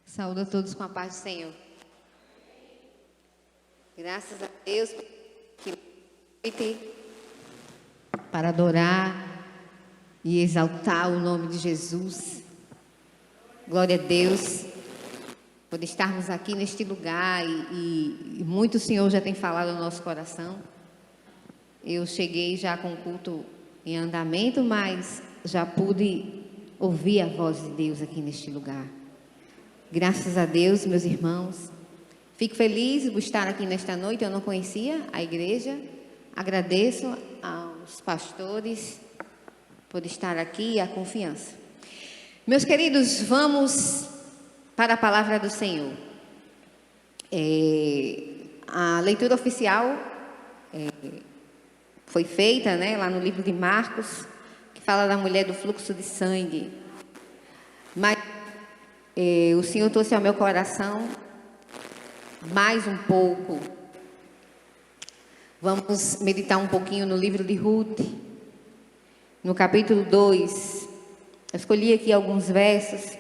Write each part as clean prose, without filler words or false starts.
Saúdo a todos com a paz do Senhor. Graças a Deus que para adorar e exaltar o nome de Jesus. Glória a Deus por estarmos aqui neste lugar e muito o Senhor já tem falado no nosso coração. Eu cheguei já com o culto em andamento, mas já pude ouvir a voz de Deus aqui neste lugar. Graças a Deus, meus irmãos. Fico feliz por estar aqui nesta noite. Eu não conhecia a igreja. Agradeço aos pastores por estar aqui e a confiança. Meus queridos, vamos para a palavra do Senhor. A leitura oficial foi feita, lá no livro de Marcos, que fala da mulher do fluxo de sangue. Mas o Senhor trouxe ao meu coração mais um pouco. Vamos meditar um pouquinho no livro de Ruth, no capítulo 2. Eu escolhi aqui alguns versos.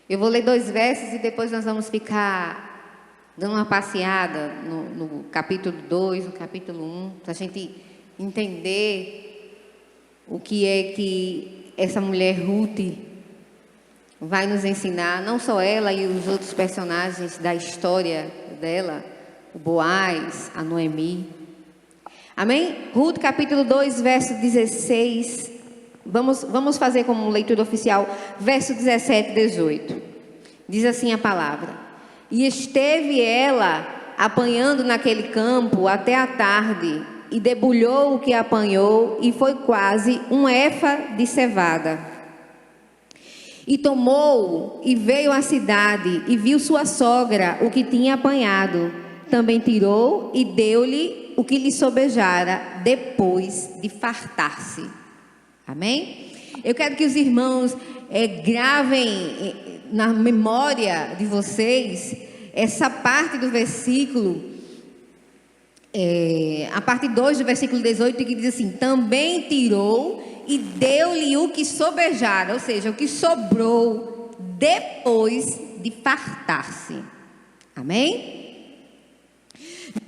Eu vou ler 2 versos e depois nós vamos ficar dando uma passeada no capítulo 2, no capítulo 1, para a gente entender o que é que essa mulher Ruth vai nos ensinar, não só ela e os outros personagens da história dela, o Boaz, a Noemi. Amém? Ruth, capítulo 2, verso 16. Vamos fazer como leitura oficial, verso 17 e 18. Diz assim a palavra: E esteve ela apanhando naquele campo até a tarde, e debulhou o que apanhou, e foi quase um efa de cevada. E tomou e veio à cidade, e viu sua sogra o que tinha apanhado. Também tirou e deu-lhe o que lhe sobejara, depois de fartar-se. Amém? Eu quero que os irmãos gravem na memória de vocês essa parte do versículo, a parte 2 do versículo 18, que diz assim: também tirou e deu-lhe o que sobejara, ou seja, o que sobrou depois de fartar-se. Amém?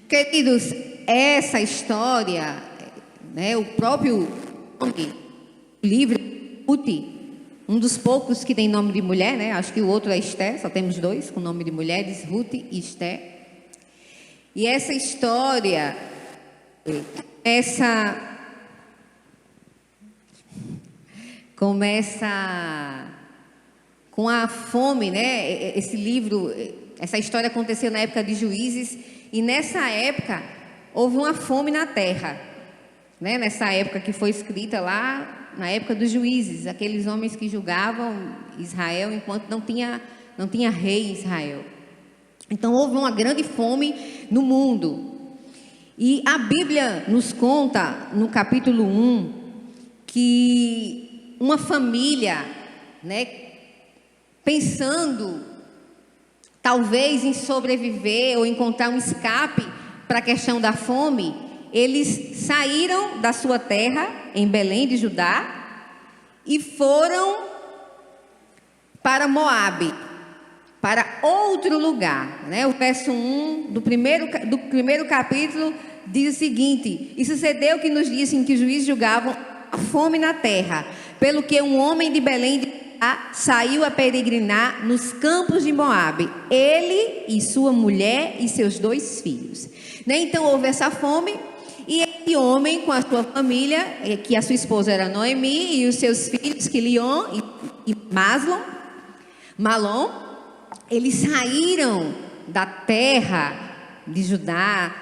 Queridos, essa história, o próprio livro Ruth, um dos poucos que tem nome de mulher, acho que o outro é Esther, só temos 2 com nome de mulheres, Ruth e Esther. E essa história, começa com a fome, Esse livro, essa história aconteceu na época de Juízes, e nessa época houve uma fome na terra, Nessa época que foi escrita lá, na época dos Juízes, aqueles homens que julgavam Israel enquanto não tinha rei em Israel. Então houve uma grande fome no mundo. E a Bíblia nos conta, no capítulo 1, que uma família, pensando talvez em sobreviver ou encontrar um escape para a questão da fome, eles saíram da sua terra, em Belém de Judá, e foram para Moabe, para outro lugar. O verso 1 do primeiro capítulo diz o seguinte: E sucedeu que nos dias em que os juízes julgavam a fome na terra, pelo que um homem de Belém de Judá saiu a peregrinar nos campos de Moabe, ele e sua mulher e seus 2 filhos. Então houve essa fome, e esse homem com a sua família, que a sua esposa era Noemi, e os seus filhos, Quilion e Malom, eles saíram da terra de Judá,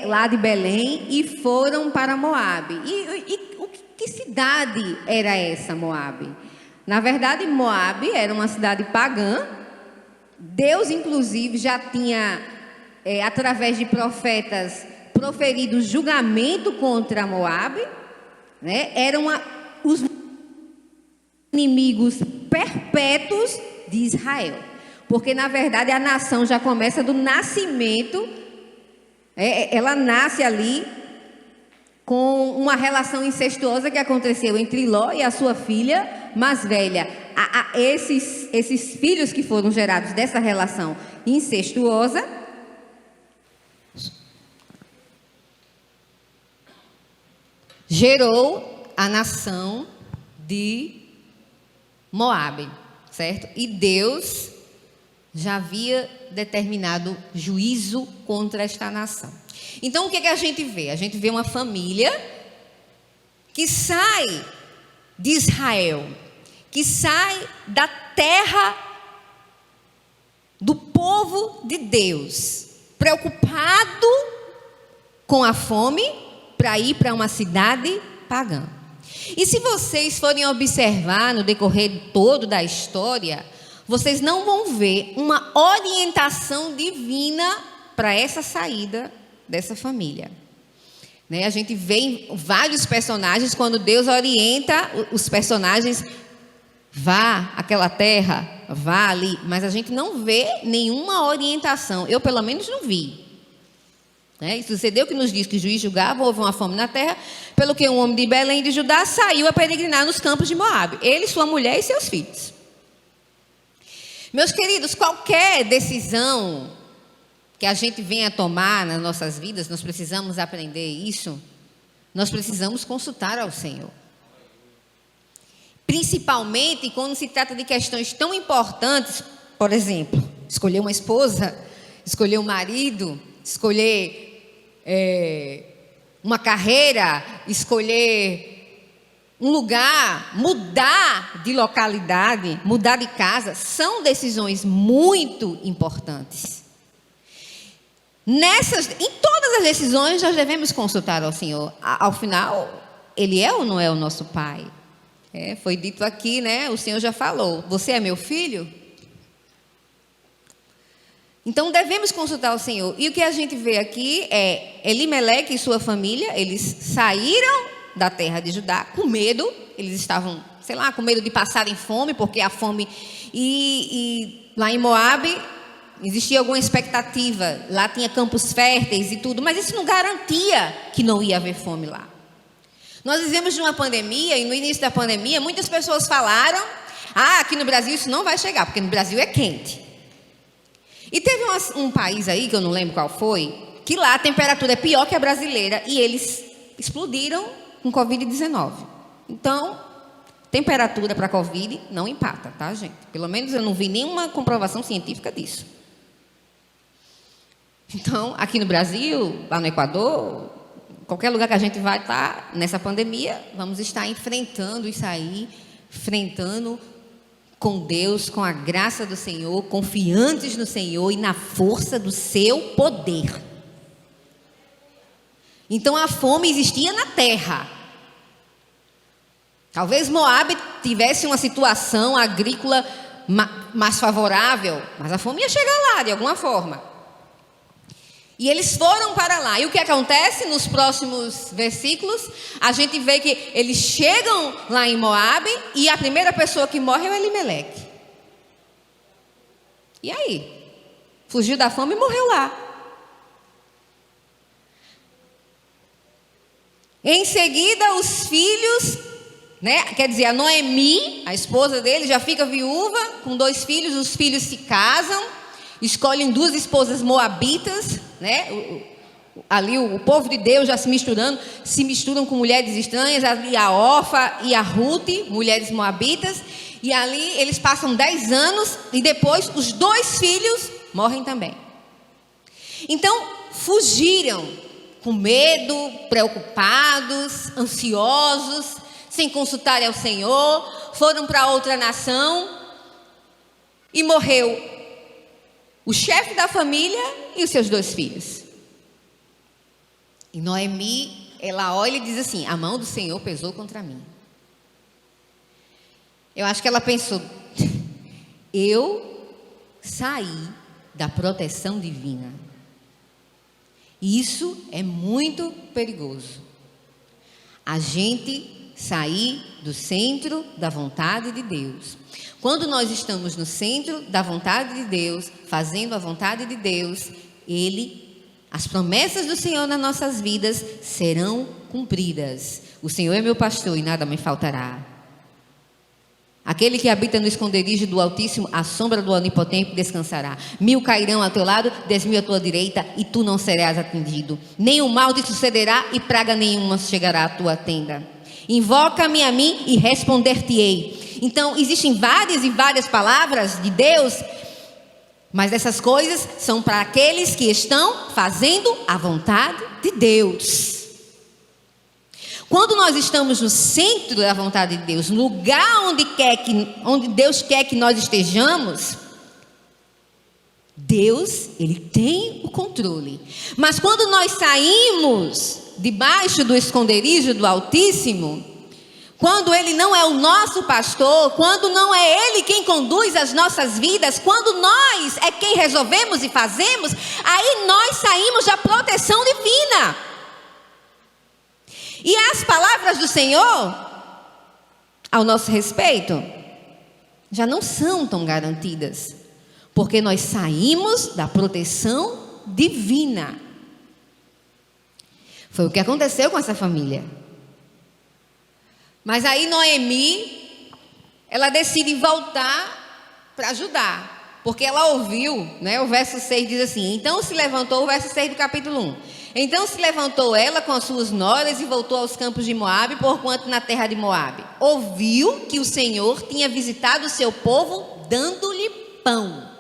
lá de Belém, e foram para Moabe. Que cidade era essa, Moabe? Na verdade, Moabe era uma cidade pagã. Deus, inclusive, já tinha, através de profetas, proferido julgamento contra Moabe, Eram os inimigos perpétuos de Israel. Porque, na verdade, a nação já começa do nascimento, ela nasce ali com uma relação incestuosa que aconteceu entre Ló e a sua filha mais velha. esses filhos que foram gerados dessa relação incestuosa, gerou a nação de Moabe, certo? E Deus já havia determinado juízo contra esta nação. Então, o que a gente vê? A gente vê uma família que sai de Israel, que sai da terra do povo de Deus, preocupado com a fome, para ir para uma cidade pagã. E se vocês forem observar no decorrer todo da história, vocês não vão ver uma orientação divina para essa saída dessa família. A gente vê em vários personagens, quando Deus orienta os personagens, vá àquela terra, vá ali, mas a gente não vê nenhuma orientação. Eu, pelo menos, não vi. E sucedeu que nos diz que o juiz julgava, houve uma fome na terra, pelo que um homem de Belém de Judá saiu a peregrinar nos campos de Moabe, ele, sua mulher e seus filhos. Meus queridos, qualquer decisão que a gente venha tomar nas nossas vidas, nós precisamos aprender isso, nós precisamos consultar ao Senhor. Principalmente quando se trata de questões tão importantes, por exemplo, escolher uma esposa, escolher um marido, escolher uma carreira, escolher um lugar, mudar de localidade, mudar de casa, são decisões muito importantes. Em todas as decisões nós devemos consultar ao Senhor. Ao final, Ele é ou não é o nosso Pai? Foi dito aqui, o Senhor já falou, você é meu filho? Então devemos consultar o Senhor. E o que a gente vê aqui é Elimeleque e sua família, eles saíram da terra de Judá com medo, eles estavam, com medo de passarem fome, porque a fome, e lá em Moabe existia alguma expectativa, lá tinha campos férteis e tudo, mas isso não garantia que não ia haver fome lá. Nós vivemos de uma pandemia, e no início da pandemia muitas pessoas falaram, aqui no Brasil isso não vai chegar, porque no Brasil é quente. E teve um país aí, que eu não lembro qual foi, que lá a temperatura é pior que a brasileira, e eles explodiram com Covid-19. Então, temperatura para Covid não empata, tá, gente? Pelo menos eu não vi nenhuma comprovação científica disso. Então, aqui no Brasil, lá no Equador, qualquer lugar que a gente vai estar nessa pandemia, vamos estar enfrentando isso aí, enfrentando com Deus, com a graça do Senhor, confiantes no Senhor e na força do seu poder. Então a fome existia na terra. Talvez Moabe tivesse uma situação agrícola mais favorável, mas a fome ia chegar lá de alguma forma. E eles foram para lá. E o que acontece nos próximos versículos? A gente vê que eles chegam lá em Moabe e a primeira pessoa que morre é o Elimeleque. E aí? Fugiu da fome e morreu lá. Em seguida, os filhos, quer dizer, a Noemi, a esposa dele, já fica viúva com 2 filhos. Os filhos se casam, escolhem 2 esposas moabitas, ali o povo de Deus já se misturam com mulheres estranhas, ali a Orfa e a Ruth, mulheres moabitas, e ali eles passam 10 anos e depois os 2 filhos morrem também. Então fugiram com medo, preocupados, ansiosos, sem consultar ao Senhor, foram para outra nação e morreu o chefe da família e os seus 2 filhos. E Noemi, ela olha e diz assim: a mão do Senhor pesou contra mim. Eu acho que ela pensou, eu saí da proteção divina. Isso é muito perigoso. A gente sair do centro da vontade de Deus. Quando nós estamos no centro da vontade de Deus, fazendo a vontade de Deus, as promessas do Senhor nas nossas vidas serão cumpridas. O Senhor é meu pastor e nada me faltará. Aquele que habita no esconderijo do Altíssimo, à sombra do Onipotente descansará. 1000 cairão ao teu lado, 10.000 à tua direita, e tu não serás atingido. Nenhum mal te sucederá, e praga nenhuma chegará à tua tenda. Invoca-me a mim e responder-te-ei. Então, existem várias e várias palavras de Deus, mas essas coisas são para aqueles que estão fazendo a vontade de Deus. Quando nós estamos no centro da vontade de Deus, no lugar onde Deus quer que nós estejamos, Deus, Ele tem o controle. Mas quando nós saímos debaixo do esconderijo do Altíssimo, quando Ele não é o nosso pastor, quando não é Ele quem conduz as nossas vidas, quando nós é quem resolvemos e fazemos, aí nós saímos da proteção divina. E as palavras do Senhor, ao nosso respeito, já não são tão garantidas, porque nós saímos da proteção divina. Foi o que aconteceu com essa família. Mas aí Noemi, ela decide voltar para ajudar, porque ela ouviu, né? O verso 6 diz assim: então se levantou, o verso 6 do capítulo 1. Então se levantou ela com as suas noras e voltou aos campos de Moabe, porquanto na terra de Moabe ouviu que o Senhor tinha visitado o seu povo, dando-lhe pão.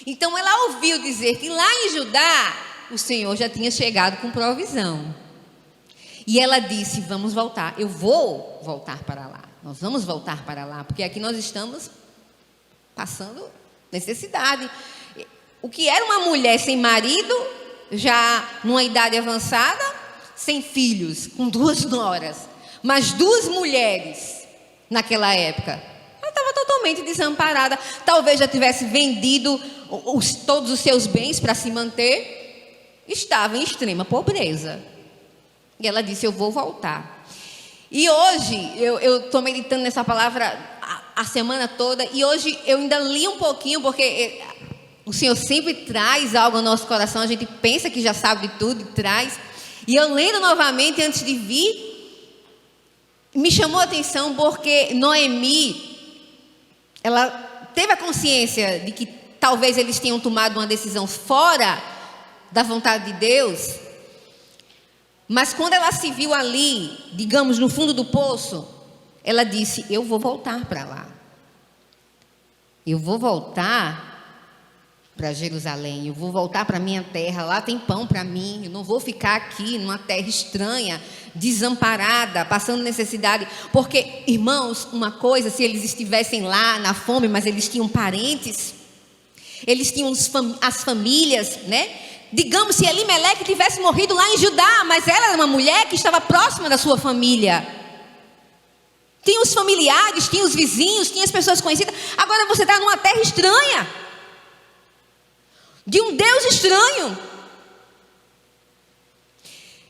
Então ela ouviu dizer que lá em Judá o Senhor já tinha chegado com provisão. E ela disse: vamos voltar, eu vou voltar para lá, nós vamos voltar para lá, porque aqui nós estamos passando necessidade. O que era uma mulher sem marido, já numa idade avançada, sem filhos, com 2 noras, mas 2 mulheres naquela época, ela estava totalmente desamparada. Talvez já tivesse vendido todos os seus bens para se manter, estava em extrema pobreza. E ela disse: eu vou voltar. E hoje, eu estou meditando nessa palavra a semana toda, e hoje eu ainda li um pouquinho, porque o Senhor sempre traz algo ao nosso coração, a gente pensa que já sabe de tudo e traz. E eu lendo novamente antes de vir, me chamou a atenção porque Noemi, ela teve a consciência de que talvez eles tenham tomado uma decisão fora da vontade de Deus. Mas quando ela se viu ali, digamos, no fundo do poço, ela disse: eu vou voltar para lá. Eu vou voltar para Jerusalém, eu vou voltar para minha terra, lá tem pão para mim, eu não vou ficar aqui numa terra estranha, desamparada, passando necessidade. Porque, irmãos, uma coisa, se eles estivessem lá na fome, mas eles tinham parentes, eles tinham as famílias, né? Digamos, se Elimeleque tivesse morrido lá em Judá, mas ela era uma mulher que estava próxima da sua família. Tinha os familiares, tinha os vizinhos, tinha as pessoas conhecidas. Agora você está numa terra estranha, de um Deus estranho.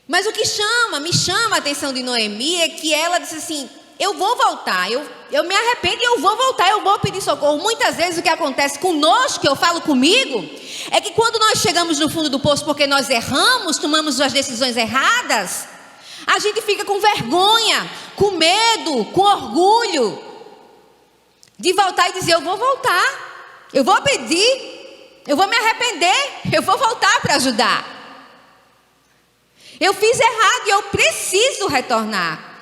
Mas o que me chama a atenção de Noemi é que ela disse assim: eu vou voltar, eu me arrependo e eu vou voltar, eu vou pedir socorro. Muitas vezes o que acontece conosco, que eu falo comigo, é que quando nós chegamos no fundo do poço porque nós erramos, tomamos as decisões erradas, a gente fica com vergonha, com medo, com orgulho de voltar e dizer: eu vou voltar, eu vou pedir, eu vou me arrepender, eu vou voltar para ajudar. Eu fiz errado e eu preciso retornar.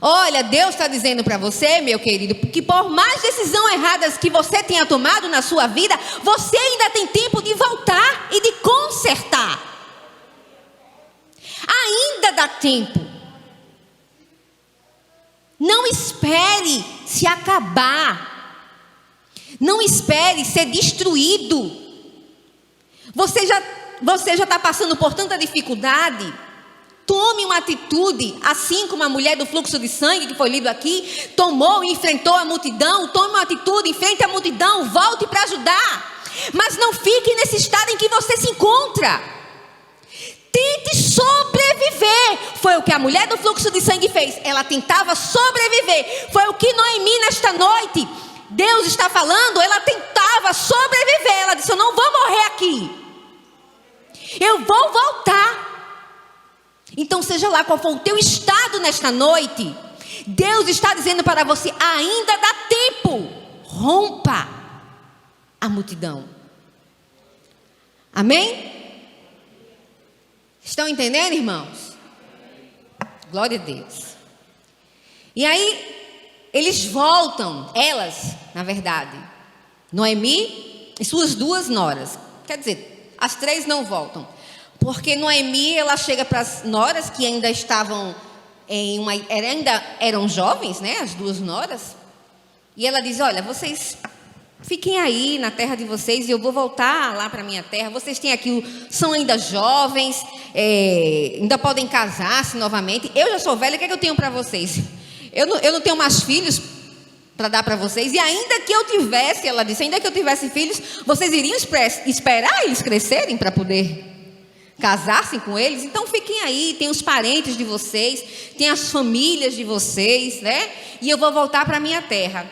Olha, Deus está dizendo para você, meu querido, que por mais decisões erradas que você tenha tomado na sua vida, você ainda tem tempo de voltar e de consertar. Ainda dá tempo. Não espere se acabar. Não espere ser destruído. Você já está passando por tanta dificuldade. Tome uma atitude, assim como a mulher do fluxo de sangue que foi lido aqui, tomou e enfrentou a multidão. Tome uma atitude, enfrente a multidão, volte para ajudar. Mas não fique nesse estado em que você se encontra. Tente sobreviver. Foi o que a mulher do fluxo de sangue fez. Ela tentava sobreviver. Foi o que Noemi nesta noite, Deus está falando, ela tentava sobreviver. Ela disse: eu não vou morrer aqui, eu vou voltar. Então, seja lá qual for o teu estado nesta noite, Deus está dizendo para você: ainda dá tempo. tempo, rompa a multidão. Amém? Estão entendendo, irmãos? Glória a Deus. E aí, eles voltam, elas, na verdade, Noemi e suas 2 noras. Quer dizer, as 3 não voltam. Porque Noemi, ela chega para as noras que ainda estavam ainda eram jovens, né? As 2 noras. E ela diz: olha, vocês fiquem aí na terra de vocês e eu vou voltar lá para a minha terra. Vocês têm aqui, são ainda jovens, ainda podem casar-se novamente. Eu já sou velha, o que é que eu tenho para vocês? Eu não tenho mais filhos para dar para vocês. E ainda que eu tivesse, ela disse, ainda que eu tivesse filhos, vocês iriam esperar eles crescerem para poder casar-se com eles? Então fiquem aí, tem os parentes de vocês, tem as famílias de vocês, né? E eu vou voltar para a minha terra.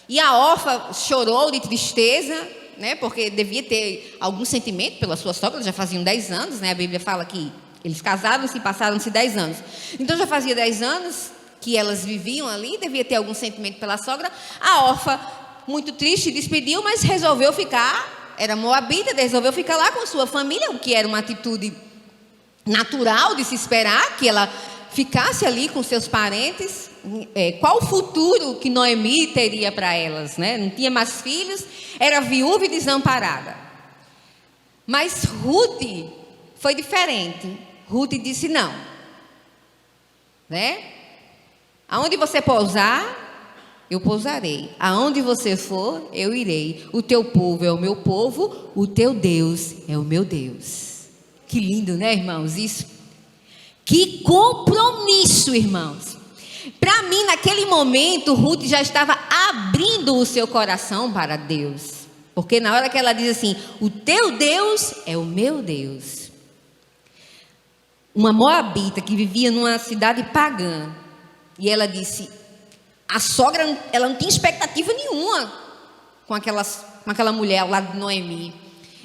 E a órfã chorou de tristeza, né? Porque devia ter algum sentimento pela sua sogra, já faziam 10 anos, né? A Bíblia fala que eles casaram-se e passaram-se 10 anos. Então já fazia 10 anos que elas viviam ali, devia ter algum sentimento pela sogra. A órfã, muito triste, despediu, mas resolveu ficar, era moabita, resolveu ficar lá com a sua família, o que era uma atitude natural de se esperar, que ela ficasse ali com seus parentes. Qual o futuro que Noemi teria para elas, né? Não tinha mais filhos, era viúva e desamparada. Mas Ruth foi diferente. Ruth disse não, né? Aonde você pousar, eu pousarei. Aonde você for, eu irei. O teu povo é o meu povo, o teu Deus é o meu Deus. Que lindo, né, irmãos? Isso. Que compromisso, irmãos. Para mim, naquele momento, Ruth já estava abrindo o seu coração para Deus. Porque na hora que ela diz assim, o teu Deus é o meu Deus. Uma moabita que vivia numa cidade pagã. E ela disse, a sogra, ela não tinha expectativa nenhuma com aquela mulher ao lado de Noemi.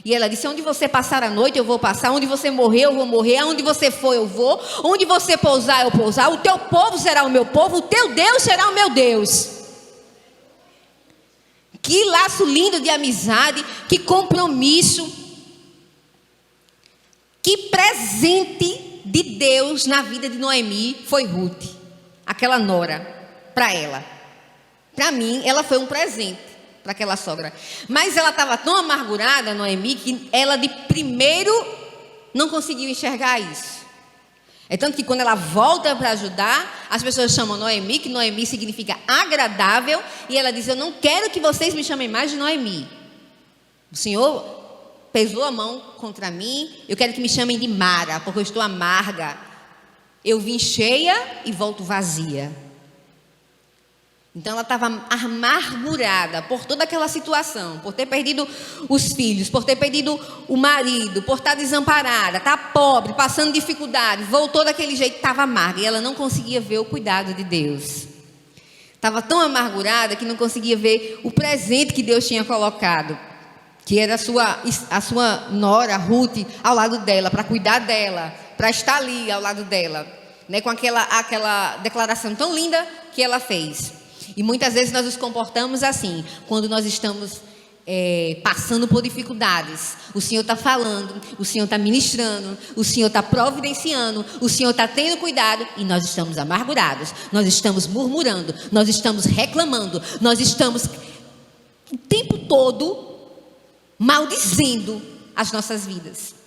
E ela disse, onde você passar a noite, eu vou passar. Onde você morrer, eu vou morrer. Aonde você for, eu vou. Onde você pousar, eu pousar. O teu povo será o meu povo. O teu Deus será o meu Deus. Que laço lindo de amizade. Que compromisso. Que presente de Deus na vida de Noemi foi Ruth. Aquela nora, para ela. Para mim, ela foi um presente para aquela sogra. Mas ela estava tão amargurada, Noemi, que ela de primeiro não conseguiu enxergar isso. É tanto que quando ela volta para ajudar, as pessoas chamam Noemi, que Noemi significa agradável, e ela diz, eu não quero que vocês me chamem mais de Noemi. O Senhor pesou a mão contra mim, eu quero que me chamem de Mara, porque eu estou amarga. Eu vim cheia e volto vazia. Então ela estava amargurada por toda aquela situação, por ter perdido os filhos, por ter perdido o marido, por estar desamparada, estar pobre, passando dificuldade, voltou daquele jeito, estava amarga e ela não conseguia ver o cuidado de Deus. Estava tão amargurada que não conseguia ver o presente que Deus tinha colocado, que era a sua nora, Ruth, ao lado dela, para cuidar dela, para estar ali ao lado dela, né, com aquela declaração tão linda que ela fez. E muitas vezes nós nos comportamos assim, quando nós estamos passando por dificuldades. O Senhor está falando, o Senhor está ministrando, o Senhor está providenciando, o Senhor está tendo cuidado e nós estamos amargurados, nós estamos murmurando, nós estamos reclamando, nós estamos o tempo todo maldizendo as nossas vidas.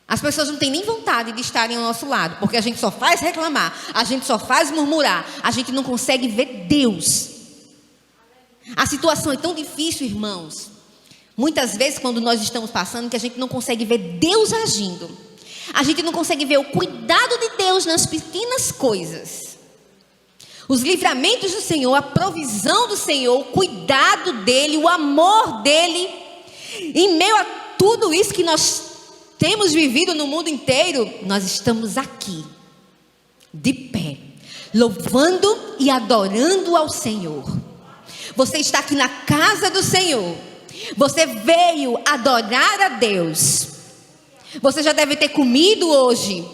As pessoas não têm nem vontade de estarem ao nosso lado, porque a gente só faz reclamar, a gente só faz murmurar, a gente não consegue ver Deus. A situação é tão difícil, irmãos. Muitas vezes, quando nós estamos passando, que a gente não consegue ver Deus agindo. A gente não consegue ver o cuidado de Deus nas pequenas coisas. Os livramentos do Senhor, a provisão do Senhor, o cuidado dEle, o amor dEle. Em meio a tudo isso que nós temos vivido no mundo inteiro, nós estamos aqui, de pé, louvando e adorando ao Senhor. Você está aqui na casa do Senhor. Você veio adorar a Deus. Você já deve ter comido hoje.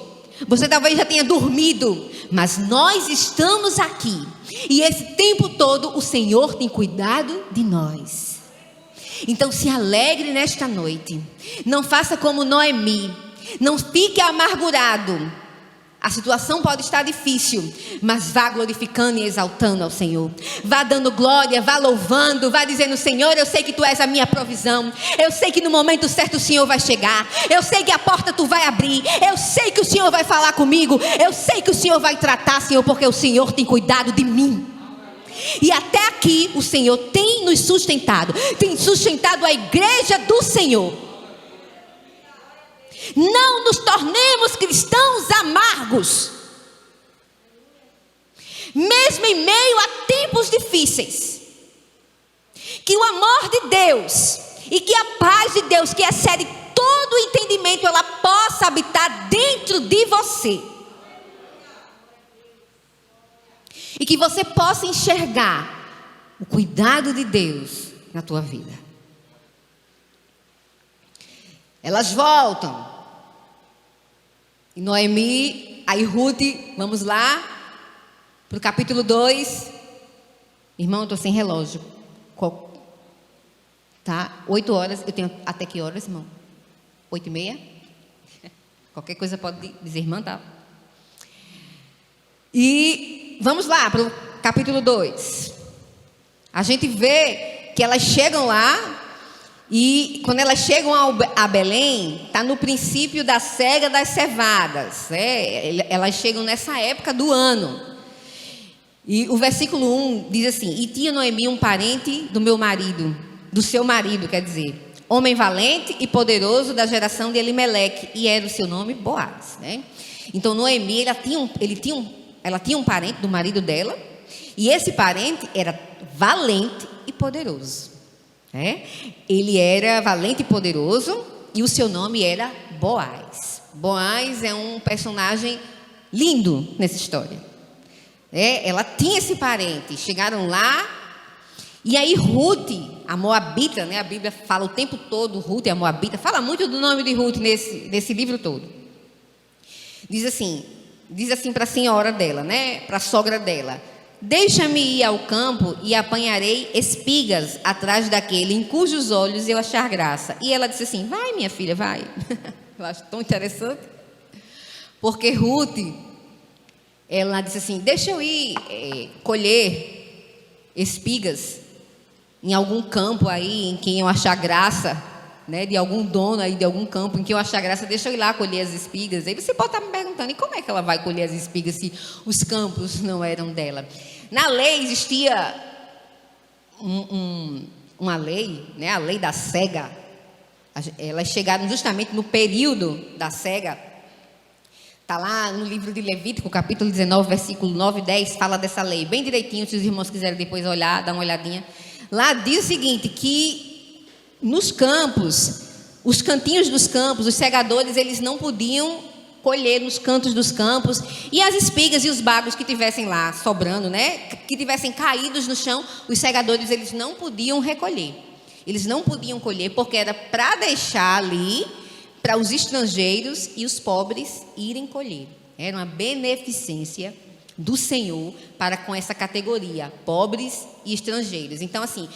Você talvez já tenha dormido. Mas nós estamos aqui, E esse tempo todo o Senhor tem cuidado de nós. Então se alegre nesta noite. Não faça como Noemi. Não fique amargurado. A situação pode estar difícil, mas vá glorificando e exaltando ao Senhor. Vá dando glória, vá louvando, vá dizendo: Senhor, eu sei que Tu és a minha provisão. Eu sei que no momento certo o Senhor vai chegar. Eu sei que a porta Tu vai abrir. Eu sei que o Senhor vai falar comigo. Eu sei que o Senhor vai tratar, Senhor, porque o Senhor tem cuidado de mim. E até aqui o Senhor tem nos sustentado. Tem sustentado a igreja do Senhor. Não nos tornemos cristãos amargos, mesmo em meio a tempos difíceis. Que o amor de Deus e que a paz de Deus, que excede todo o entendimento, ela possa habitar dentro de você. E que você possa enxergar o cuidado de Deus na tua vida. Elas voltam. E Noemi, aí Ruth, vamos lá, para o capítulo 2. Irmão, eu estou sem relógio. Tá? 8 horas, eu tenho até que horas, irmão? 8h30? Qualquer coisa pode dizer, irmã, tá? E vamos lá para o capítulo 2. A gente vê que elas chegam lá. E quando elas chegam a Belém, está no princípio da cega das cevadas, elas chegam nessa época do ano. E o versículo 1 diz assim: e tinha Noemi um parente do meu marido, do seu marido, quer dizer, homem valente e poderoso da geração de Elimeleque, e era o seu nome Boaz, né? Então Noemi, ela tinha um parente do marido dela, e esse parente era valente e poderoso. Ele era valente e poderoso, e o seu nome era Boaz. Boaz é um personagem lindo nessa história. Ela tinha esse parente. Chegaram lá, e aí Ruth, a Moabita, né? A Bíblia fala o tempo todo Ruth, a Moabita, fala muito do nome de Ruth nesse livro todo. Diz assim para a senhora dela, né? Para a sogra dela: deixa-me ir ao campo e apanharei espigas atrás daquele em cujos olhos eu achar graça. E ela disse assim: vai, minha filha, vai. Eu acho tão interessante, porque Ruth, ela disse assim: deixa eu ir colher espigas em algum campo aí em quem eu achar graça, né, de algum dono aí de algum campo em que eu achar graça, deixa eu ir lá colher as espigas. Aí você pode estar me perguntando: e como é que ela vai colher as espigas se os campos não eram dela? Na lei existia uma lei, né, a lei da cega. Elas chegaram justamente no período da cega. Está lá no livro de Levítico, capítulo 19, versículo 9 e 10, fala dessa lei bem direitinho. Se os irmãos quiserem depois olhar, dar uma olhadinha. Lá diz o seguinte, que nos campos, os cantinhos dos campos, os segadores, eles não podiam colher nos cantos dos campos, e as espigas e os bagos que tivessem lá sobrando, né, que tivessem caídos no chão, os segadores, eles não podiam recolher. Eles não podiam colher, porque era para deixar ali para os estrangeiros e os pobres irem colher. Era uma beneficência do Senhor para com essa categoria, pobres e estrangeiros. Então, assim,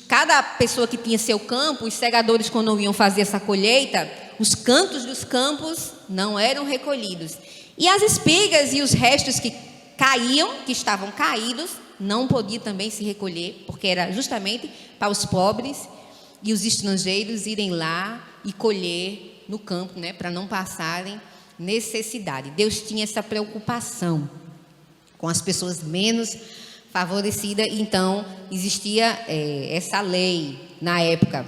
cada pessoa que tinha seu campo, os segadores, quando iam fazer essa colheita, os cantos dos campos não eram recolhidos. E as espigas e os restos que caíam, que estavam caídos, não podiam também se recolher, porque era justamente para os pobres e os estrangeiros irem lá e colher no campo, né, para não passarem necessidade. Deus tinha essa preocupação com as pessoas menos favorecidas, então existia essa lei na época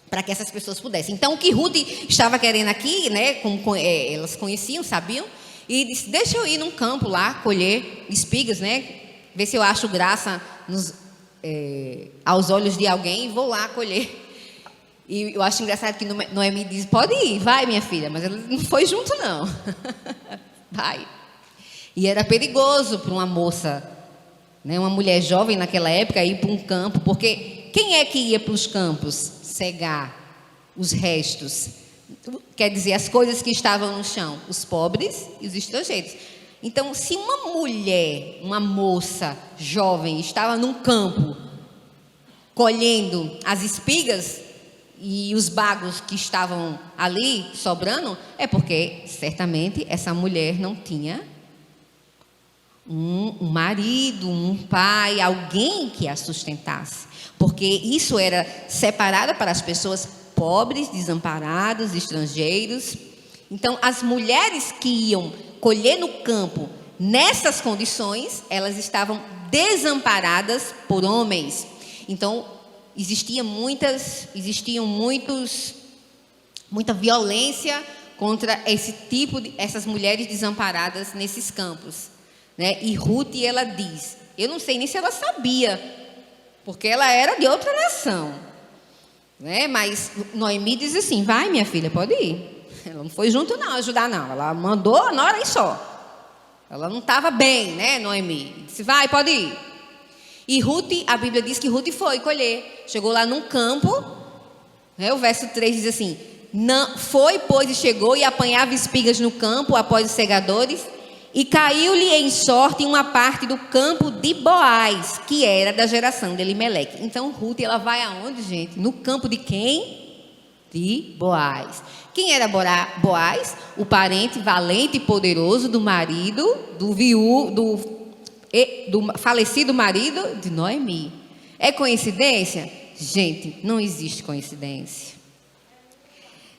para que essas pessoas pudessem. Então o que Ruth estava querendo aqui, né, elas conheciam, sabiam, e disse: deixa eu ir num campo lá colher espigas, né, ver se eu acho graça aos olhos de alguém, e vou lá colher. E eu acho engraçado que Noemi diz: pode ir, vai, minha filha. Mas ela não foi junto, não. Vai. E era perigoso para uma moça, né, uma mulher jovem naquela época, ir para um campo, porque quem é que ia para os campos cegar os restos? Quer dizer, as coisas que estavam no chão, os pobres e os estrangeiros. Então, se uma mulher, uma moça jovem, estava num campo colhendo as espigas e os bagos que estavam ali sobrando, é porque certamente essa mulher não tinha um marido, um pai, alguém que a sustentasse, porque isso era separado para as pessoas pobres, desamparados, estrangeiros. Então, as mulheres que iam colher no campo nessas condições, elas estavam desamparadas por homens. Então, existia muita violência contra essas mulheres desamparadas nesses campos, né? E Ruth, ela diz, eu não sei nem se ela sabia, porque ela era de outra nação, né? Mas Noemi diz assim, vai minha filha, pode ir. Ela não foi junto não, ajudar não, ela mandou na hora e só. Ela não estava bem, né, Noemi? Disse, vai, pode ir. E Ruth, a Bíblia diz que Ruth foi colher. Chegou lá num campo, né, o verso 3 diz assim, não, foi, pois, e chegou e apanhava espigas no campo após os segadores, e caiu-lhe em sorte uma parte do campo de Boaz, que era da geração de Elimeleque. Então Ruth, ela vai aonde, gente? No campo de quem? De Boaz. Quem era Boaz? O parente valente e poderoso do marido, do falecido marido de Noemi. É coincidência? Gente, não existe coincidência.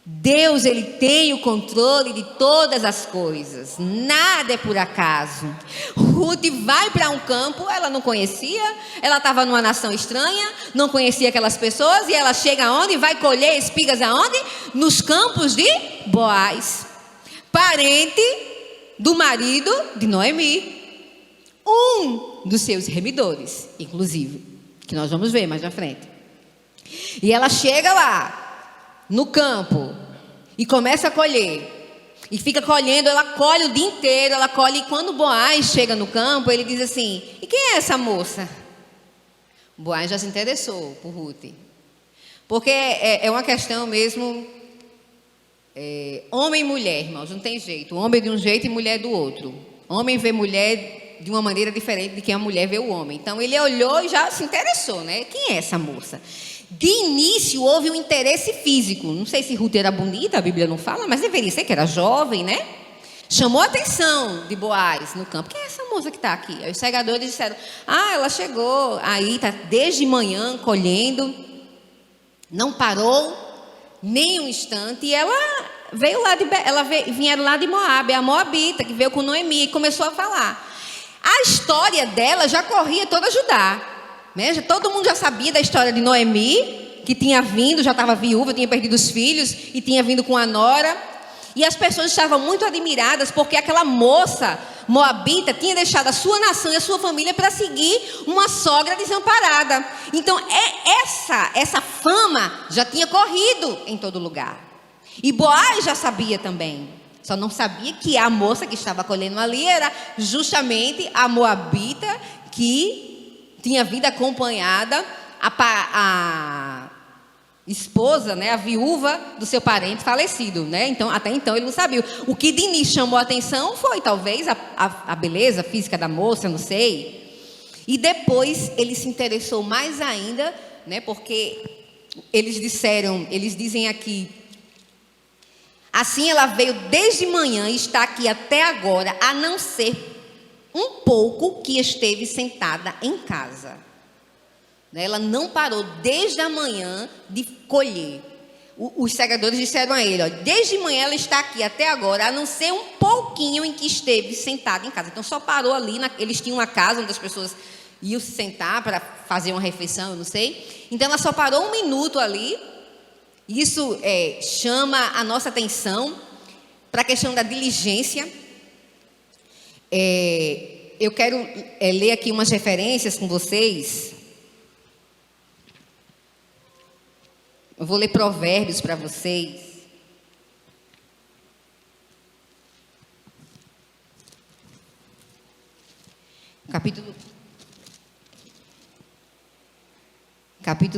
Deus, ele tem o controle de todas as coisas. Nada é por acaso. Ruth vai para um campo, ela não conhecia, ela estava numa nação estranha, não conhecia aquelas pessoas, e ela chega aonde? Vai colher espigas aonde? Nos campos de Boaz, parente do marido de Noemi, um dos seus remidores, inclusive, que nós vamos ver mais à frente. E ela chega lá no campo e começa a colher, e fica colhendo, ela colhe o dia inteiro, ela colhe, e quando Boaz chega no campo, ele diz assim, e quem é essa moça? Boaz já se interessou por Ruth, porque é uma questão mesmo, homem e mulher, irmãos, não tem jeito, o homem de um jeito e mulher do outro. Homem vê mulher de uma maneira diferente de que a mulher vê o homem. Então ele olhou e já se interessou, né? Quem é essa moça? De início houve um interesse físico. Não sei se Ruth era bonita, a Bíblia não fala, mas deveria ser que era jovem, né? Chamou a atenção de Boaz no campo. Quem é essa moça que está aqui? Aí os segadores disseram, ela chegou. Aí está desde manhã colhendo, não parou nem um instante. E ela veio lá vieram lá de Moabe, a moabita, que veio com Noemi e começou a falar. A história dela já corria toda Judá. Todo mundo já sabia da história de Noemi, que tinha vindo, já estava viúva, tinha perdido os filhos e tinha vindo com a nora. E as pessoas estavam muito admiradas porque aquela moça moabita tinha deixado a sua nação e a sua família para seguir uma sogra desamparada. Então essa fama já tinha corrido em todo lugar. E Boaz já sabia também. Só não sabia que a moça que estava colhendo ali era justamente a moabita que tinha vindo acompanhada a esposa, né, a viúva do seu parente falecido, né? Então, até então ele não sabia. O que de início chamou a atenção foi talvez a beleza física da moça, não sei. E depois ele se interessou mais ainda, né? Porque eles dizem aqui, assim ela veio desde manhã e está aqui até agora, a não ser um pouco que esteve sentada em casa. Ela não parou desde a manhã de colher. Os segadores disseram a ele, desde manhã ela está aqui até agora, a não ser um pouquinho em que esteve sentada em casa. Então só parou ali, eles tinham uma casa onde as pessoas iam se sentar para fazer uma refeição, eu não sei. Então ela só parou um minuto ali. Isso chama a nossa atenção para a questão da diligência. Eu quero ler aqui umas referências com vocês. Eu vou ler Provérbios para vocês. Capítulo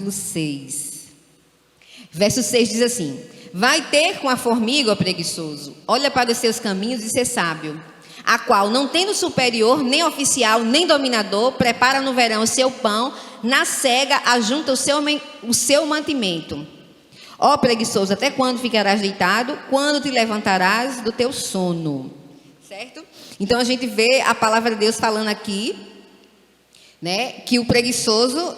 6. Verso 6 diz assim: vai ter com a formiga, ó preguiçoso, olha para os seus caminhos e ser sábio. a qual, não tendo superior, nem oficial, nem dominador, prepara no verão o seu pão, na cega ajunta o seu mantimento. Ó preguiçoso, até quando ficarás deitado? Quando te levantarás do teu sono? Certo? Então a gente vê a palavra de Deus falando aqui, né, que o preguiçoso,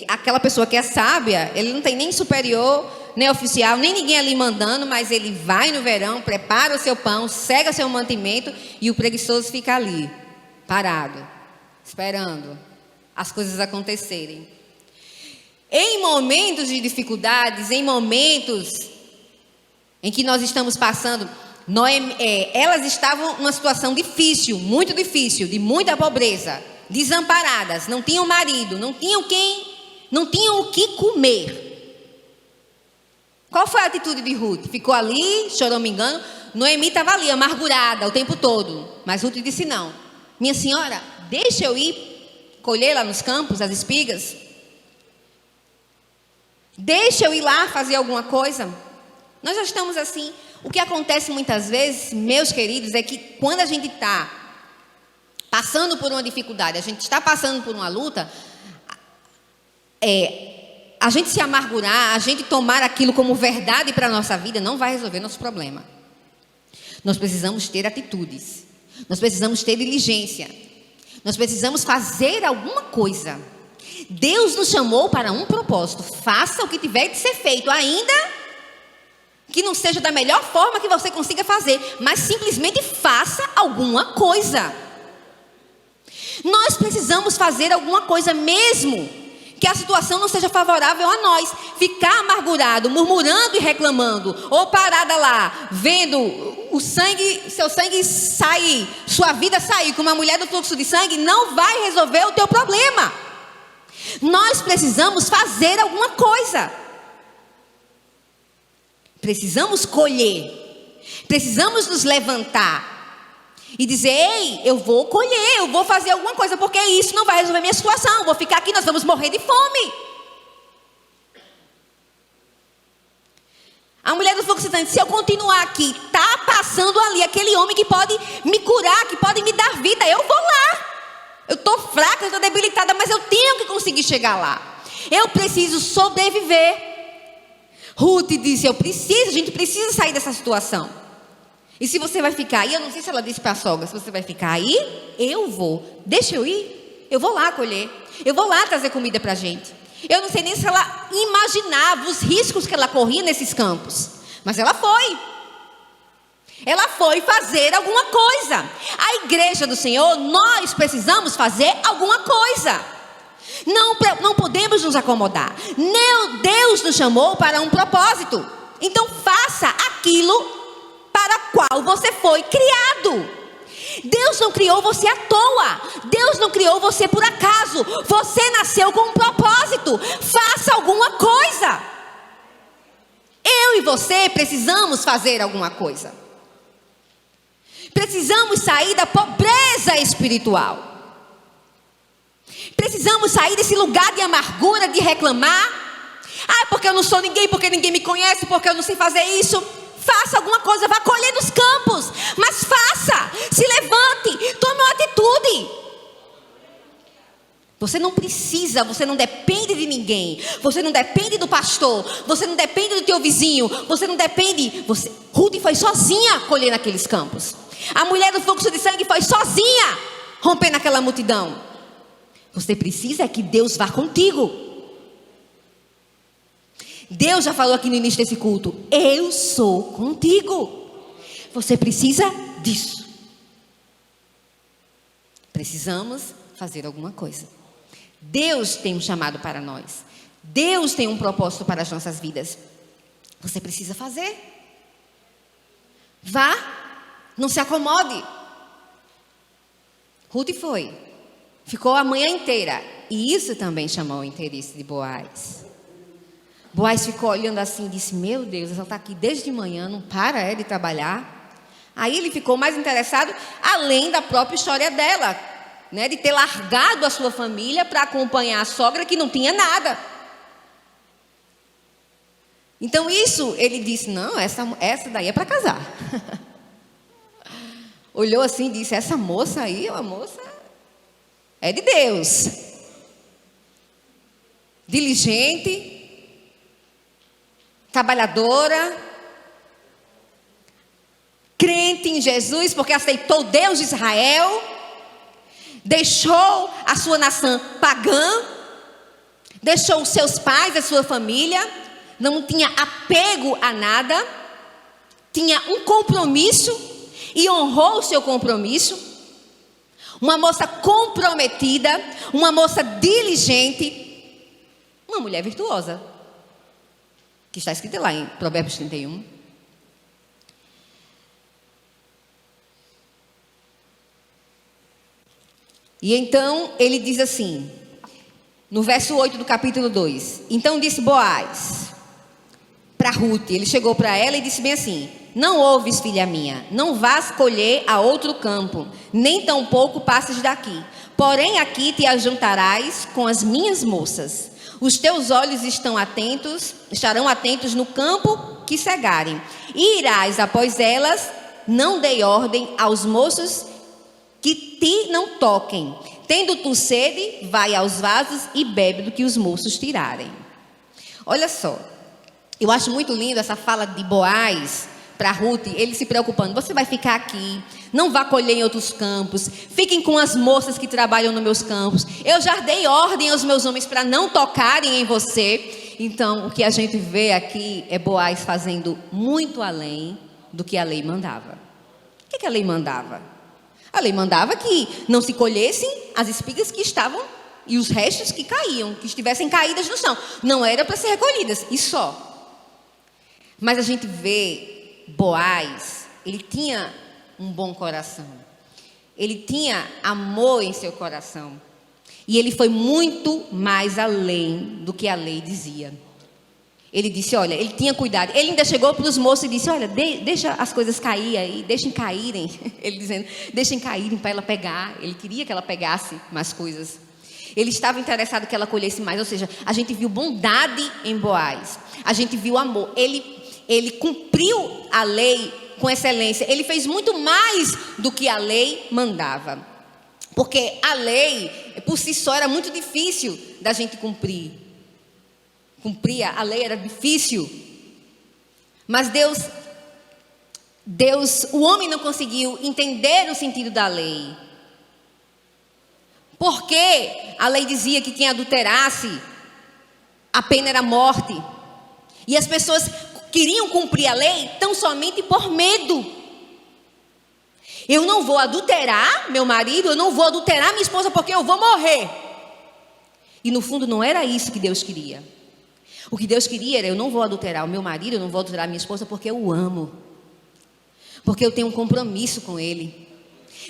aquela pessoa que é sábia, ele não tem nem superior, nem oficial, nem ninguém ali mandando, mas ele vai no verão, prepara o seu pão, cega seu mantimento, e o preguiçoso fica ali, parado, esperando as coisas acontecerem. Em momentos de dificuldades, em momentos em que nós estamos passando, elas estavam numa situação difícil, muito difícil, de muita pobreza, desamparadas, não tinham marido, não tinham o que comer. Qual foi a atitude de Ruth? Ficou ali, choramingando. Noemi estava ali, amargurada o tempo todo, mas Ruth disse não. Minha senhora, deixa eu ir colher lá nos campos as espigas. Deixa eu ir lá fazer alguma coisa. Nós já estamos assim. O que acontece muitas vezes, meus queridos, é que quando a gente está passando por uma dificuldade, a gente está passando por uma luta, a gente se amargurar, a gente tomar aquilo como verdade para a nossa vida, não vai resolver nosso problema. Nós precisamos ter atitudes, nós precisamos ter diligência, nós precisamos fazer alguma coisa. Deus nos chamou para um propósito. Faça o que tiver de ser feito, ainda que não seja da melhor forma que você consiga fazer, mas simplesmente faça alguma coisa. Nós precisamos fazer alguma coisa, mesmo que a situação não seja favorável a nós. Ficar amargurado, murmurando e reclamando, ou parada lá, vendo seu sangue sair, sua vida sair, como a mulher do fluxo de sangue, não vai resolver o teu problema. Nós precisamos fazer alguma coisa. Precisamos colher. Precisamos nos levantar e dizer: ei, eu vou colher, eu vou fazer alguma coisa, porque isso não vai resolver minha situação. Eu vou ficar aqui, nós vamos morrer de fome. A mulher do fluxo de sangue, se eu continuar aqui, está passando ali aquele homem que pode me curar, que pode me dar vida, eu vou lá. Eu estou fraca, eu estou debilitada, mas eu tenho que conseguir chegar lá. Eu preciso sobreviver. Ruth disse: a gente precisa sair dessa situação. E se você vai ficar aí, eu não sei se ela disse para a sogra, se você vai ficar aí, eu vou. Deixa eu ir, eu vou lá colher. Eu vou lá trazer comida para a gente. Eu não sei nem se ela imaginava os riscos que ela corria nesses campos. Mas ela foi. Ela foi fazer alguma coisa. A igreja do Senhor, nós precisamos fazer alguma coisa. Não podemos nos acomodar. Deus nos chamou para um propósito. Então faça aquilo para qual você foi criado. Deus não criou você à toa. Deus não criou você por acaso. Você nasceu com um propósito. Faça alguma coisa. Eu e você precisamos fazer alguma coisa. Precisamos sair da pobreza espiritual. Precisamos sair desse lugar de amargura, de reclamar. Porque eu não sou ninguém, porque ninguém me conhece, porque eu não sei fazer isso. Faça alguma coisa, vá colher nos campos. Mas faça, se levante, tome uma atitude. Você não precisa, você não depende de ninguém. Você não depende do pastor. Você não depende do teu vizinho. Você não depende. Ruth foi sozinha colher naqueles campos. A mulher do fluxo de sangue foi sozinha romper naquela multidão. Você precisa que Deus vá contigo. Deus já falou aqui no início desse culto: eu sou contigo. Você precisa disso. Precisamos fazer alguma coisa. Deus tem um chamado para nós. Deus tem um propósito para as nossas vidas. Você precisa fazer. Vá, não se acomode. Ruth foi. Ficou a manhã inteira. E isso também chamou o interesse de Boaz. Boaz ficou olhando assim e disse: meu Deus, ela está aqui desde manhã, não para de trabalhar. Aí ele ficou mais interessado, além da própria história dela, né, de ter largado a sua família para acompanhar a sogra que não tinha nada. Então isso, ele disse: não, essa daí é para casar. olhou assim e disse: essa moça aí, uma moça é de Deus. Diligente, trabalhadora, crente em Jesus, porque aceitou Deus de Israel, deixou a sua nação pagã, deixou os seus pais, a sua família, não tinha apego a nada, tinha um compromisso e honrou o seu compromisso. Uma moça comprometida, uma moça diligente, uma mulher virtuosa, que está escrita lá em Provérbios 31. E então ele diz assim, no verso 8 do capítulo 2: então disse Boaz para Ruth, ele chegou para ela e disse bem assim: não ouves, filha minha, não vás colher a outro campo, nem tampouco passes daqui, porém aqui te ajuntarás com as minhas moças. Os teus olhos estarão atentos no campo que cegarem, e irás após elas. Não dei ordem aos moços que te não toquem. Tendo tu sede, vai aos vasos e bebe do que os moços tirarem. Olha só, eu acho muito lindo essa fala de Boaz para Ruth, ele se preocupando: você vai ficar aqui, não vá colher em outros campos, fiquem com as moças que trabalham nos meus campos. Eu já dei ordem aos meus homens para não tocarem em você. Então, o que a gente vê aqui é Boaz fazendo muito além do que a lei mandava. O que a lei mandava? A lei mandava que não se colhessem as espigas que estavam e os restos que caíam, que estivessem caídas no chão. Não era para ser recolhidas, e só. Mas a gente vê Boaz, ele tinha um bom coração. Ele tinha amor em seu coração. E ele foi muito mais além do que a lei dizia. Ele disse, olha, ele tinha cuidado. Ele ainda chegou para os moços e disse: olha, deixa as coisas cair aí, deixem caírem. Ele dizendo, deixem caírem para ela pegar. Ele queria que ela pegasse mais coisas. Ele estava interessado que ela colhesse mais. Ou seja, a gente viu bondade em Boaz. A gente viu amor. Ele cumpriu a lei com excelência. Ele fez muito mais do que a lei mandava. Porque a lei, por si só, era muito difícil da gente cumprir. A lei era difícil. Mas Deus, o homem não conseguiu entender o sentido da lei. Porque a lei dizia que quem adulterasse, a pena era morte. E as pessoas queriam cumprir a lei tão somente por medo. Eu não vou adulterar meu marido, eu não vou adulterar minha esposa porque eu vou morrer. E no fundo não era isso que Deus queria. O que Deus queria era: eu não vou adulterar o meu marido, eu não vou adulterar minha esposa porque eu o amo. Porque eu tenho um compromisso com ele.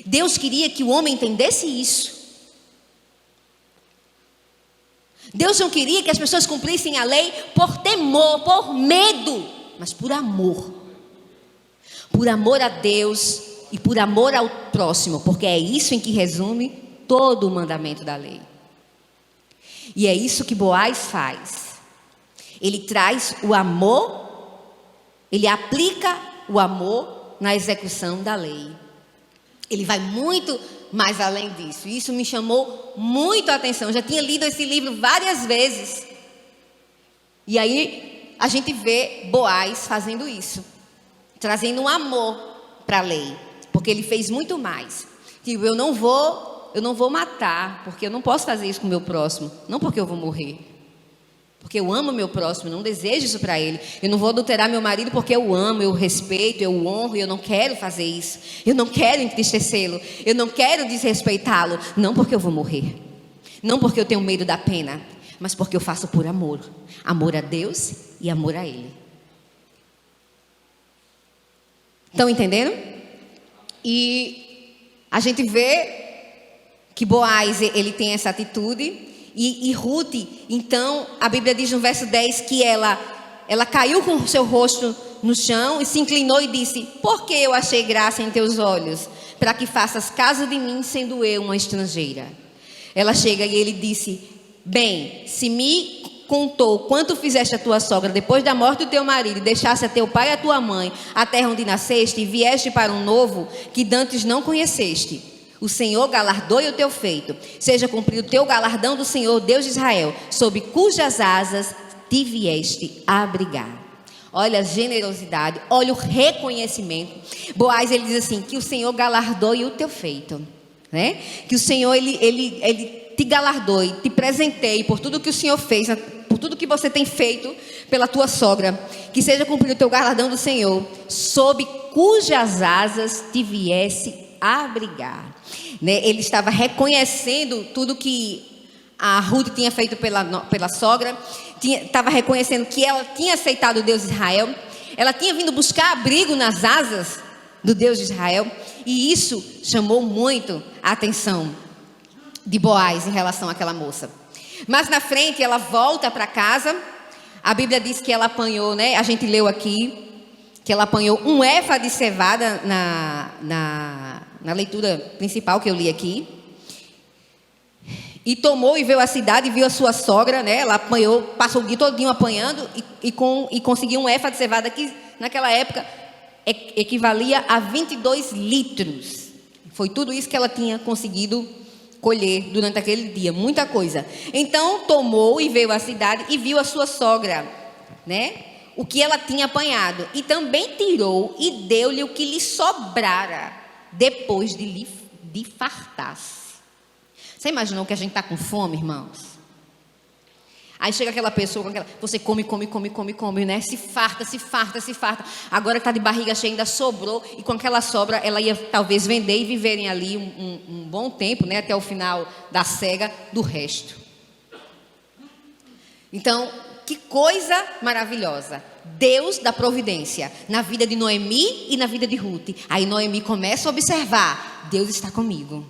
Deus queria que o homem entendesse isso. Deus não queria que as pessoas cumprissem a lei por temor, por medo, mas por amor. Por amor a Deus e por amor ao próximo, porque é isso em que resume todo o mandamento da lei. E é isso que Boaz faz. Ele traz o amor, ele aplica o amor na execução da lei. Ele vai muito mais além disso. E isso me chamou muito a atenção. Eu já tinha lido esse livro várias vezes. E aí a gente vê Boaz fazendo isso, trazendo um amor para a lei, porque ele fez muito mais. Tipo, eu não vou matar, porque eu não posso fazer isso com o meu próximo, não porque eu vou morrer. Porque eu amo meu próximo, não desejo isso para ele. Eu não vou adulterar meu marido porque eu amo, eu respeito, eu honro, e eu não quero fazer isso. Eu não quero entristecê-lo, eu não quero desrespeitá-lo. Não porque eu vou morrer, não porque eu tenho medo da pena, mas porque eu faço por amor. Amor a Deus e amor a ele. Estão entendendo? E a gente vê que Boaz, ele tem essa atitude. E Ruth, então, a Bíblia diz no verso 10 que ela caiu com o seu rosto no chão e se inclinou e disse: por que eu achei graça em teus olhos, para que faças caso de mim, sendo eu uma estrangeira? Ela chega e ele disse: bem, se me contou quanto fizeste a tua sogra depois da morte do teu marido, e deixaste a teu pai e a tua mãe a terra onde nasceste, e vieste para um novo que dantes não conheceste. O Senhor galardoe o teu feito, seja cumprido o teu galardão do Senhor, Deus de Israel, sob cujas asas te vieste abrigar. Olha a generosidade, olha o reconhecimento. Boaz, ele diz assim, que o Senhor galardoe o teu feito, né? Que o Senhor, ele te galardoe, te presenteie por tudo que o Senhor fez, por tudo que você tem feito pela tua sogra, que seja cumprido o teu galardão do Senhor, sob cujas asas te viesse abrigar, né? Ele estava reconhecendo tudo que a Ruth tinha feito pela sogra, estava reconhecendo que ela tinha aceitado o Deus de Israel, ela tinha vindo buscar abrigo nas asas do Deus de Israel, e isso chamou muito a atenção de Boaz em relação àquela moça. Mas na frente ela volta para casa, a Bíblia diz que ela apanhou, né? A gente leu aqui, que ela apanhou um éfa de cevada na leitura principal que eu li aqui. E tomou e veio à cidade e viu a sua sogra, né? Ela apanhou, passou o dia todinho apanhando e conseguiu um éfa de cevada que naquela época equivalia a 22 litros. Foi tudo isso que ela tinha conseguido colher durante aquele dia, muita coisa. Então tomou e veio à cidade e viu a sua sogra, né? O que ela tinha apanhado, e também tirou e deu-lhe o que lhe sobrara depois de fartar-se. Você imaginou que a gente está com fome, irmãos? Aí chega aquela pessoa, você come, né? Se farta. Agora que está de barriga cheia, ainda sobrou. E com aquela sobra, ela ia talvez vender e viverem ali um bom tempo, né? Até o final da cega do resto. Então, que coisa maravilhosa. Deus da providência na vida de Noemi e na vida de Ruth. Aí Noemi começa a observar, Deus está comigo.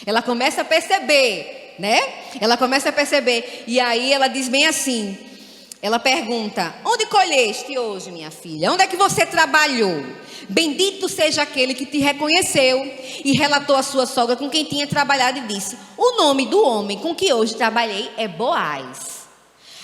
Ela começa a perceber, né? Ela começa a perceber. E aí ela diz bem assim, ela pergunta, onde colheste hoje, minha filha? Onde é que você trabalhou? Bendito seja aquele que te reconheceu. E relatou a sua sogra com quem tinha trabalhado e disse, o nome do homem com que hoje trabalhei é Boaz.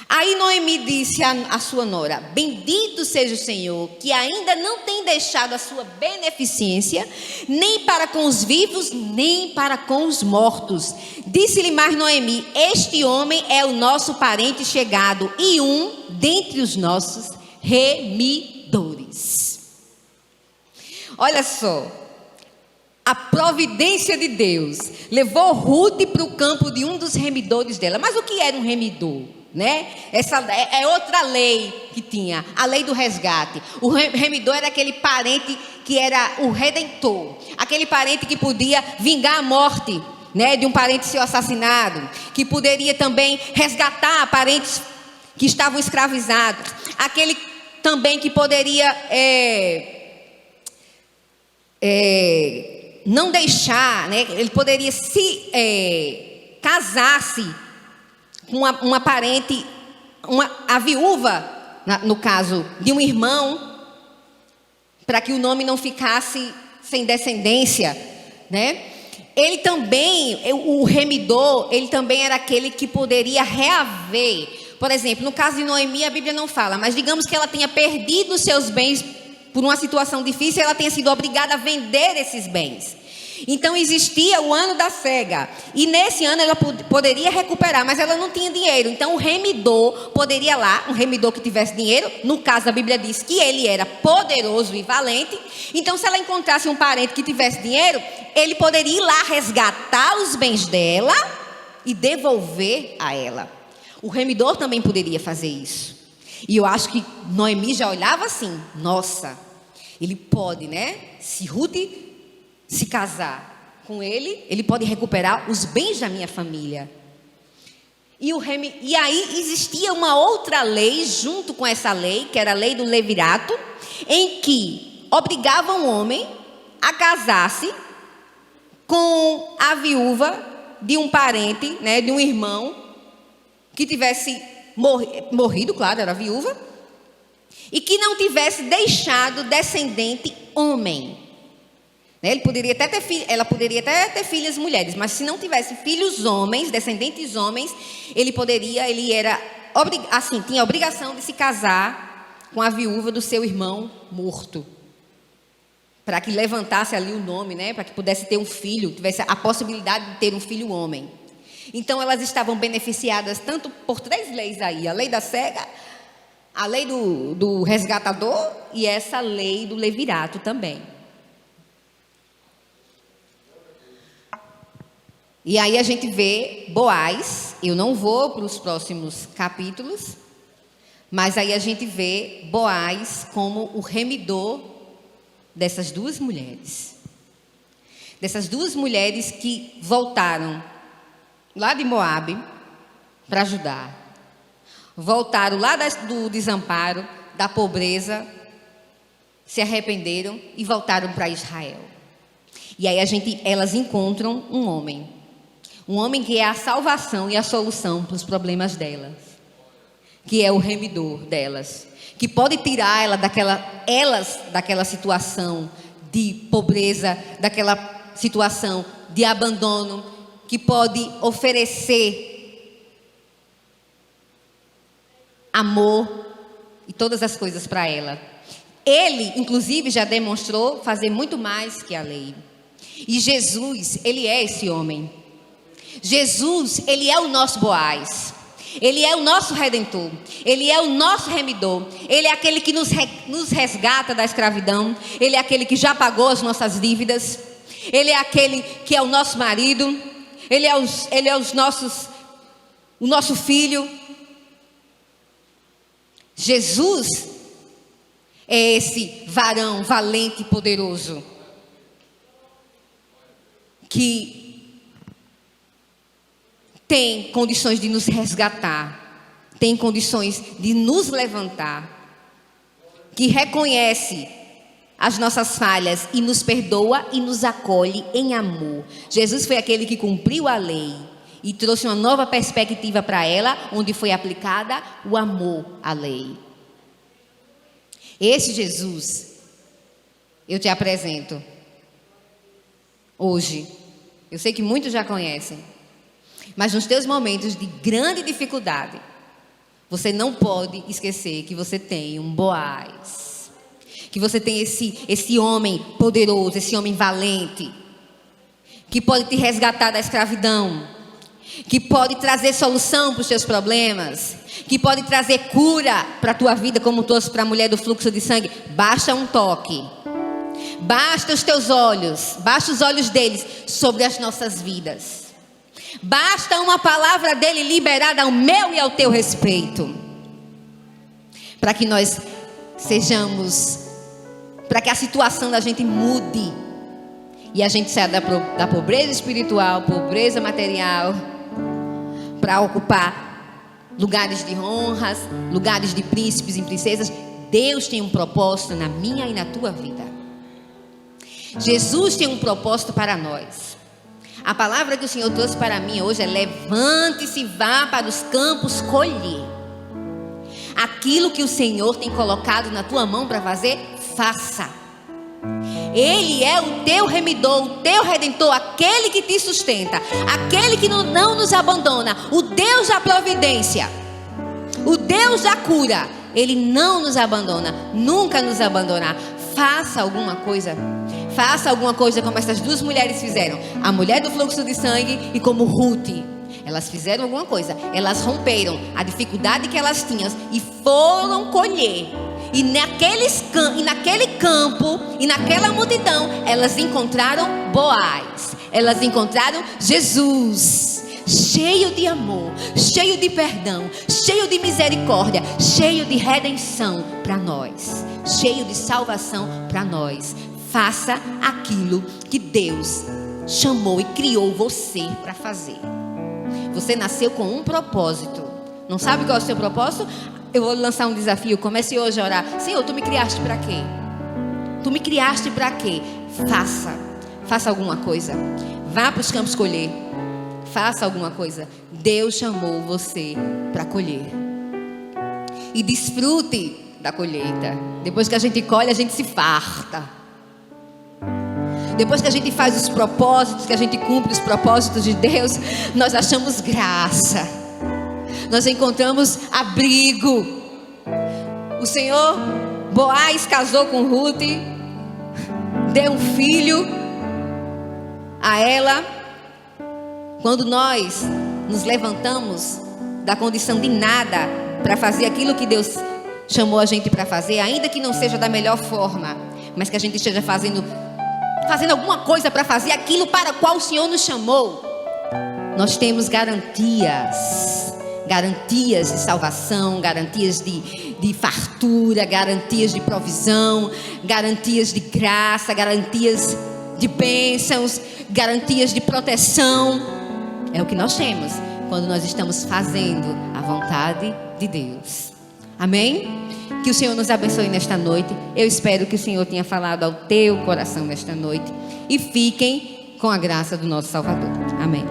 Aí Noemi disse à sua nora, bendito seja o Senhor, que ainda não tem deixado a sua beneficência, nem para com os vivos, nem para com os mortos. Disse-lhe mais Noemi, este homem é o nosso parente chegado e um dentre os nossos remidores. Olha só, a providência de Deus levou Ruth para o campo de um dos remidores dela. Mas o que era um remidor? Né? Essa é outra lei que tinha, a lei do resgate. O remidor era aquele parente que era o redentor, aquele parente que podia vingar a morte, né, de um parente seu assassinado, que poderia também resgatar parentes que estavam escravizados, aquele também que poderia não deixar, né, ele poderia se casar-se com uma parente, a viúva, no caso de um irmão, para que o nome não ficasse sem descendência, né? Ele também, o remidor, ele também era aquele que poderia reaver. Por exemplo, no caso de Noemi, a Bíblia não fala, mas digamos que ela tenha perdido os seus bens por uma situação difícil, ela tenha sido obrigada a vender esses bens. Então existia o ano da cega, e nesse ano ela poderia recuperar, mas ela não tinha dinheiro. Então o remidor poderia lá, um remidor que tivesse dinheiro, no caso a Bíblia diz que ele era poderoso e valente. Então se ela encontrasse um parente que tivesse dinheiro, ele poderia ir lá resgatar os bens dela e devolver a ela. O remidor também poderia fazer isso. E eu acho que Noemi já olhava assim, nossa, ele pode, né? Se Ruth se casar com ele, ele pode recuperar os bens da minha família. E aí existia uma outra lei junto com essa lei, que era a lei do levirato, em que obrigava um homem a casar-se com a viúva de um parente, né, de um irmão que tivesse morrido, claro, era viúva, e que não tivesse deixado descendente homem. Ela poderia até ter filhas mulheres, mas se não tivesse filhos homens, descendentes homens, ele era assim, tinha a obrigação de se casar com a viúva do seu irmão morto, para que levantasse ali o nome, né? Para que pudesse ter um filho, tivesse a possibilidade de ter um filho homem. Então elas estavam beneficiadas tanto por 3 leis aí: a lei da cega, a lei do resgatador e essa lei do levirato também. E aí a gente vê Boaz. Eu não vou para os próximos capítulos, mas aí a gente vê Boaz como o remidor dessas 2 mulheres. Dessas 2 mulheres que voltaram lá de Moabe para ajudar. Voltaram lá do desamparo, da pobreza, se arrependeram e voltaram para Israel. E aí elas encontram um homem que é a salvação e a solução para os problemas delas, que é o remidor delas, que pode tirar elas daquela situação de pobreza, daquela situação de abandono, que pode oferecer amor e todas as coisas para ela. Ele, inclusive, já demonstrou fazer muito mais que a lei. E Jesus, ele é esse homem. Jesus, ele é o nosso Boaz. Ele é o nosso Redentor. Ele é o nosso remidor. Ele é aquele que nos resgata da escravidão. Ele é aquele que já pagou as nossas dívidas. Ele é aquele que é o nosso marido. Ele é o nosso filho. Jesus é esse varão valente e poderoso que tem condições de nos resgatar, tem condições de nos levantar, que reconhece as nossas falhas e nos perdoa e nos acolhe em amor. Jesus foi aquele que cumpriu a lei e trouxe uma nova perspectiva para ela, onde foi aplicada o amor à lei. Esse Jesus, eu te apresento hoje. Eu sei que muitos já conhecem, mas nos teus momentos de grande dificuldade, você não pode esquecer que você tem um Boaz, que você tem esse homem poderoso, esse homem valente, que pode te resgatar da escravidão, que pode trazer solução para os seus problemas, que pode trazer cura para a tua vida, como trouxe para a mulher do fluxo de sangue. Basta um toque, basta os teus olhos, basta os olhos deles sobre as nossas vidas, basta uma palavra dele liberada ao meu e ao teu respeito, para que nós sejamos, para que a situação da gente mude e a gente saia da pobreza espiritual, pobreza material, para ocupar lugares de honras, lugares de príncipes e princesas. Deus tem um propósito na minha e na tua vida. Jesus tem um propósito para nós. A palavra que o Senhor trouxe para mim hoje é: levante-se e vá para os campos colher. Aquilo que o Senhor tem colocado na tua mão para fazer, faça. Ele é o teu remidor, o teu redentor, aquele que te sustenta, aquele que não nos abandona, o Deus da providência, o Deus da cura. Ele não nos abandona, nunca nos abandonará. Faça alguma coisa como essas 2 mulheres fizeram, a mulher do fluxo de sangue e como Ruth. Elas fizeram alguma coisa, elas romperam a dificuldade que elas tinham e foram colher. E naquele campo e naquela multidão, elas encontraram Boaz, elas encontraram Jesus, cheio de amor, cheio de perdão, cheio de misericórdia, cheio de redenção para nós, cheio de salvação para nós. Faça aquilo que Deus chamou e criou você para fazer. Você nasceu com um propósito. Não sabe qual é o seu propósito? Eu vou lançar um desafio. Comece hoje a orar. Senhor, tu me criaste para quê? Tu me criaste para quê? Faça alguma coisa. Vá para os campos colher. Faça alguma coisa. Deus chamou você para colher. E desfrute da colheita. Depois que a gente colhe, a gente se farta. Depois que a gente faz os propósitos, que a gente cumpre os propósitos de Deus, nós achamos graça. nós encontramos abrigo. O Senhor, Boaz casou com Ruth, deu um filho a ela. Quando nós nos levantamos da condição de nada para fazer aquilo que Deus chamou a gente para fazer, ainda que não seja da melhor forma, mas que a gente esteja fazendo alguma coisa para fazer aquilo para o qual o Senhor nos chamou, nós temos garantias de salvação, garantias de fartura, garantias de provisão, garantias de graça, garantias de bênçãos, garantias de proteção. É o que nós temos quando nós estamos fazendo a vontade de Deus. Amém? Que o Senhor nos abençoe nesta noite. Eu espero que o Senhor tenha falado ao teu coração nesta noite. E fiquem com a graça do nosso Salvador. Amém.